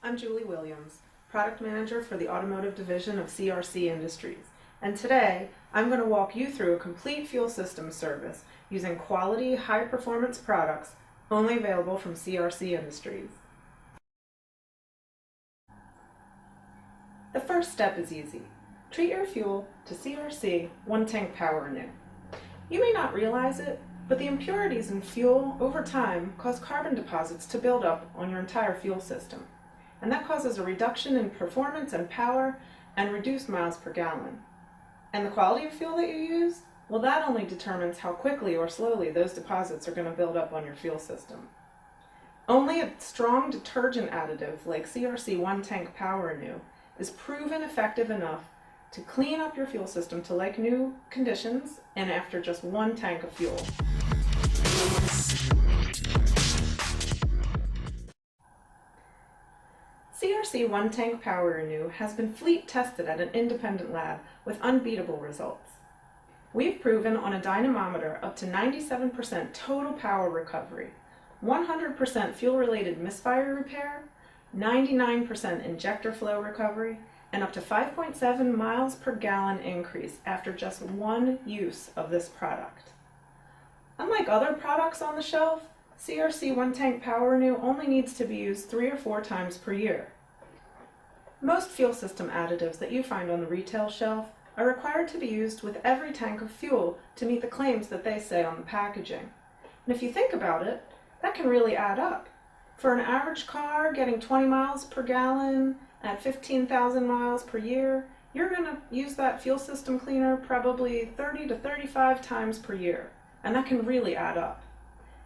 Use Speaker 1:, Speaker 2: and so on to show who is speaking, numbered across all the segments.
Speaker 1: I'm Julie Williams, Product Manager for the Automotive Division of CRC Industries, and today I'm going to walk you through a complete fuel system service using quality, high-performance products only available from CRC Industries. The first step is easy. Treat your fuel to CRC one-tank power renew. You may not realize it, but the impurities in fuel over time cause carbon deposits to build up on your entire fuel system. And that causes a reduction in performance and power and reduced miles per gallon. And the quality of fuel that you use, well, that only determines how quickly or slowly those deposits are going to build up on your fuel system. Only a strong detergent additive like CRC one-tank power renew is proven effective enough to clean up your fuel system to like new conditions and after just one tank of fuel. CRC one-tank power renew has been fleet tested at an independent lab with unbeatable results. We've proven on a dynamometer up to 97% total power recovery, 100% fuel-related misfire repair, 99% injector flow recovery, and up to 5.7 miles per gallon increase after just one use of this product. Unlike other products on the shelf, CRC one-tank power renew only needs to be used 3 or 4 times per year. Most fuel system additives that you find on the retail shelf are required to be used with every tank of fuel to meet the claims that they say on the packaging. And if you think about it, that can really add up. For an average car getting 20 miles per gallon at 15,000 miles per year, you're going to use that fuel system cleaner probably 30 to 35 times per year, and that can really add up.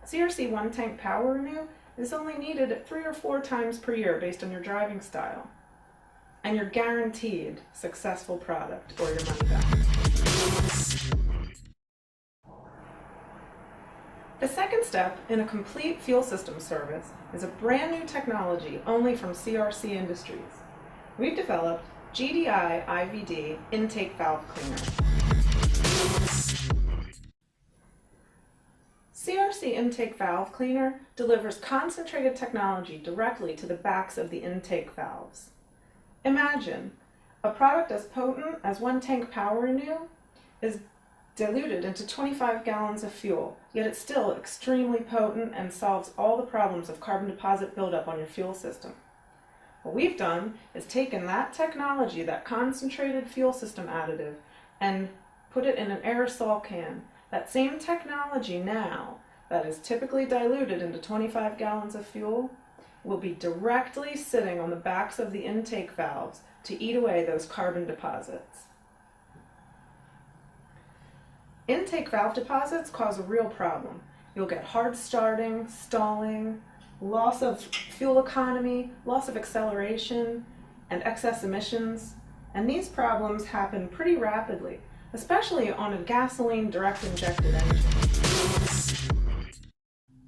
Speaker 1: CRC one-tank power renew is only needed 3 or 4 times per year based on your driving style, and you're guaranteed successful product or your money back. The second step in a complete fuel system service is a brand new technology only from CRC Industries. We've developed GDI IVD intake valve cleaner. CRC intake valve cleaner delivers concentrated technology directly to the backs of the intake valves. Imagine a product as potent as one-tank power renew is diluted into 25 gallons of fuel, yet it's still extremely potent and solves all the problems of carbon deposit buildup on your fuel system. What we've done is taken that technology, that concentrated fuel system additive, and put it in an aerosol can. That same technology now, that is typically diluted into 25 gallons of fuel, will be directly sitting on the backs of the intake valves to eat away those carbon deposits. Intake valve deposits cause a real problem. You'll get hard starting, stalling, loss of fuel economy, loss of acceleration, and excess emissions. And these problems happen pretty rapidly, especially on a gasoline direct injected engine.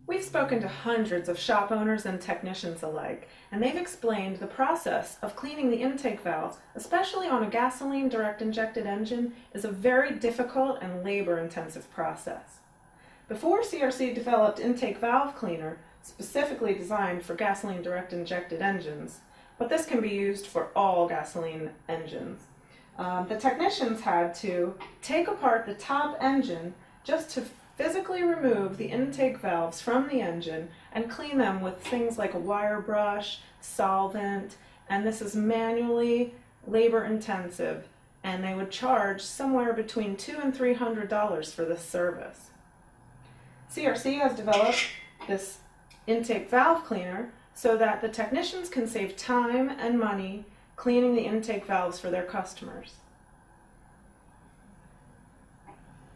Speaker 1: We've spoken to hundreds of shop owners and technicians alike, and they've explained the process of cleaning the intake valves, especially on a gasoline direct injected engine, is a very difficult and labor-intensive process. Before CRC developed intake valve cleaner, specifically designed for gasoline direct injected engines, but this can be used for all gasoline engines, the technicians had to take apart the top engine just to physically remove the intake valves from the engine and clean them with things like a wire brush, solvent, and this is manually labor intensive, and they would charge somewhere between $200 and $300 for this service. CRC has developed this intake valve cleaner so that the technicians can save time and money cleaning the intake valves for their customers.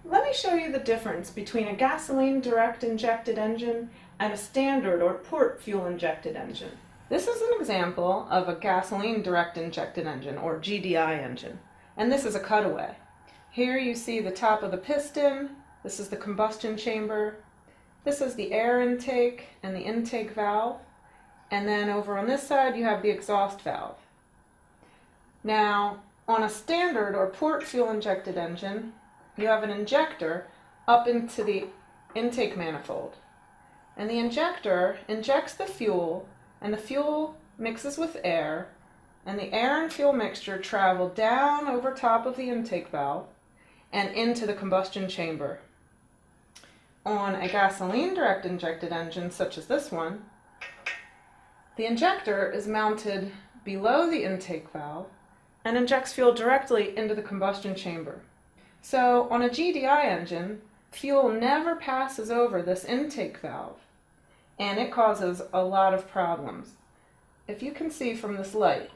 Speaker 1: Let me show you the difference between a gasoline direct injected engine and a standard or port fuel injected engine. This is an example of a gasoline direct injected engine or GDI engine, and this is a cutaway. Here you see the top of the piston, this is the combustion chamber, this is the air intake and the intake valve, and then over on this side you have the exhaust valve. Now, on a standard or port fuel injected engine, you have an injector up into the intake manifold. And the injector injects the fuel, and the fuel mixes with air, and the air and fuel mixture travel down over top of the intake valve and into the combustion chamber. On a gasoline direct injected engine such as this one, the injector is mounted below the intake valve and injects fuel directly into the combustion chamber. So on a GDI engine, fuel never passes over this intake valve, and it causes a lot of problems. If you can see from this light,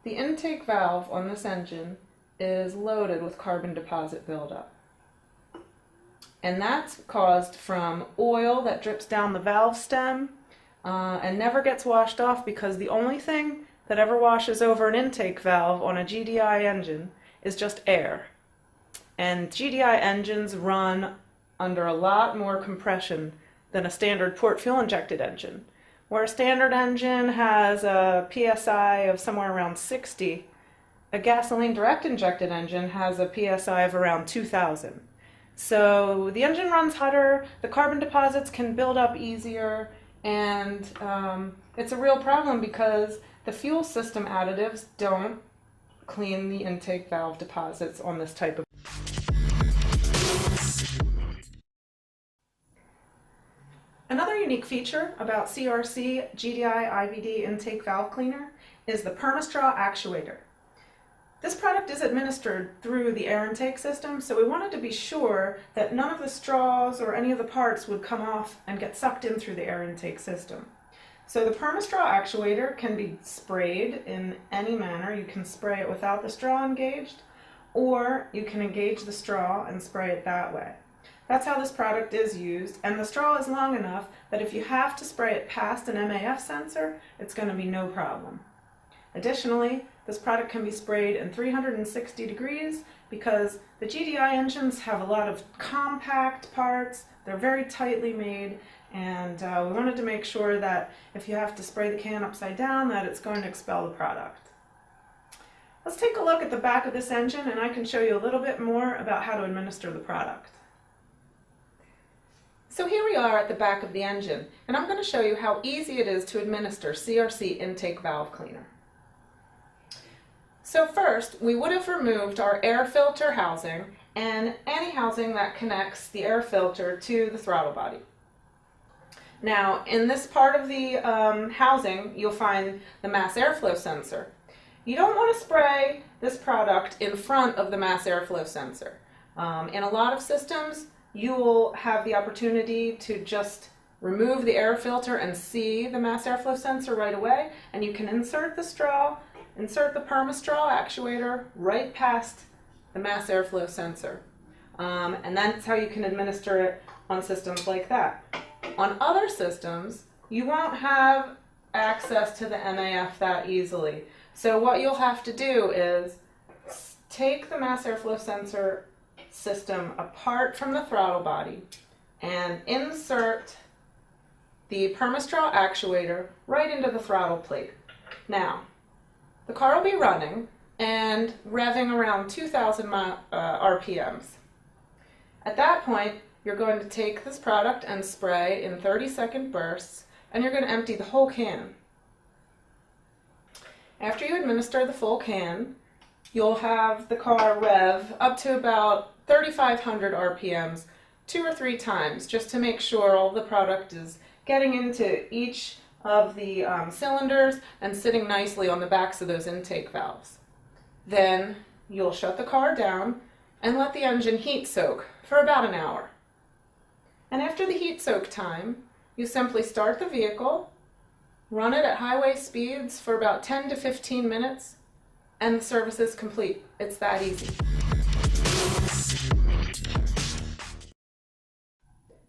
Speaker 1: the intake valve on this engine is loaded with carbon deposit buildup. And that's caused from oil that drips down the valve stem and never gets washed off, because the only thing that ever washes over an intake valve on a GDI engine is just air. And GDI engines run under a lot more compression than a standard port fuel injected engine. Where a standard engine has a PSI of somewhere around 60, a gasoline direct injected engine has a PSI of around 2,000. So the engine runs hotter, the carbon deposits can build up easier, and it's a real problem because the fuel system additives don't clean the intake valve deposits on this type of. Another unique feature about CRC GDI IVD intake valve cleaner is the Perma straw actuator. This product is administered through the air intake system, so we wanted to be sure that none of the straws or any of the parts would come off and get sucked in through the air intake system. So the Perma straw actuator can be sprayed in any manner. You can spray it without the straw engaged, or you can engage the straw and spray it that way. That's how this product is used, and the straw is long enough that if you have to spray it past an MAF sensor, it's going to be no problem. Additionally, this product can be sprayed in 360 degrees because the GDI engines have a lot of compact parts, they're very tightly made, and we wanted to make sure that if you have to spray the can upside down, that it's going to expel the product. Let's take a look at the back of this engine, and I can show you a little bit more about how to administer the product. So here we are at the back of the engine, and I'm going to show you how easy it is to administer CRC intake valve cleaner. So first, we would have removed our air filter housing and any housing that connects the air filter to the throttle body. Now, in this part of the housing, you'll find the mass airflow sensor. You don't want to spray this product in front of the mass airflow sensor. In a lot of systems, you will have the opportunity to just remove the air filter and see the mass airflow sensor right away, and you can insert the straw, insert the Perma straw actuator right past the mass airflow sensor. And that's how you can administer it on systems like that. On other systems, you won't have access to the MAF that easily. So what you'll have to do is take the mass airflow sensor system apart from the throttle body and insert the Perma straw actuator right into the throttle plate. Now, the car will be running and revving around 2,000 RPMs. At that point, you're going to take this product and spray in 30-second bursts, and you're going to empty the whole can. After you administer the full can, you'll have the car rev up to about 3,500 RPMs 2 or 3 times, just to make sure all the product is getting into each of the cylinders and sitting nicely on the backs of those intake valves. Then you'll shut the car down and let the engine heat soak for about an hour. And after the heat soak time, you simply start the vehicle, run it at highway speeds for about 10 to 15 minutes, and the service is complete. It's that easy.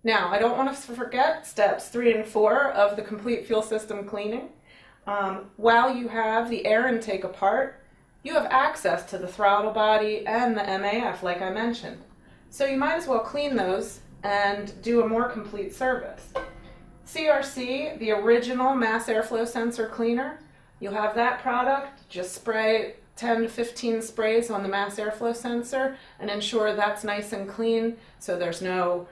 Speaker 1: Now, I don't want to forget steps 3 and 4 of the complete fuel system cleaning. While you have the air intake apart, you have access to the throttle body and the MAF, like I mentioned. So you might as well clean those and do a more complete service. CRC, the original mass airflow sensor cleaner, you'll have that product, just spray 10 to 15 sprays on the mass airflow sensor and ensure that's nice and clean so there's no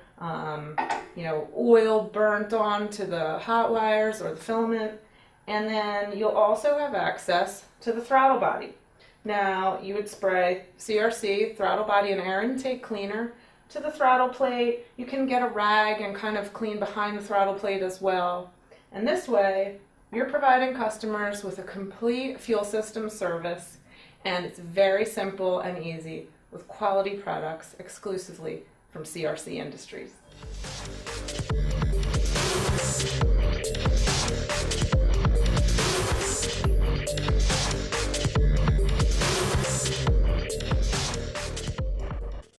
Speaker 1: oil burnt onto the hot wires or the filament. And then you'll also have access to the throttle body. Now, you would spray CRC, throttle body and air intake cleaner to the throttle plate. You can get a rag and kind of clean behind the throttle plate as well. And this way, you're providing customers with a complete fuel system service, and it's very simple and easy with quality products exclusively from CRC Industries.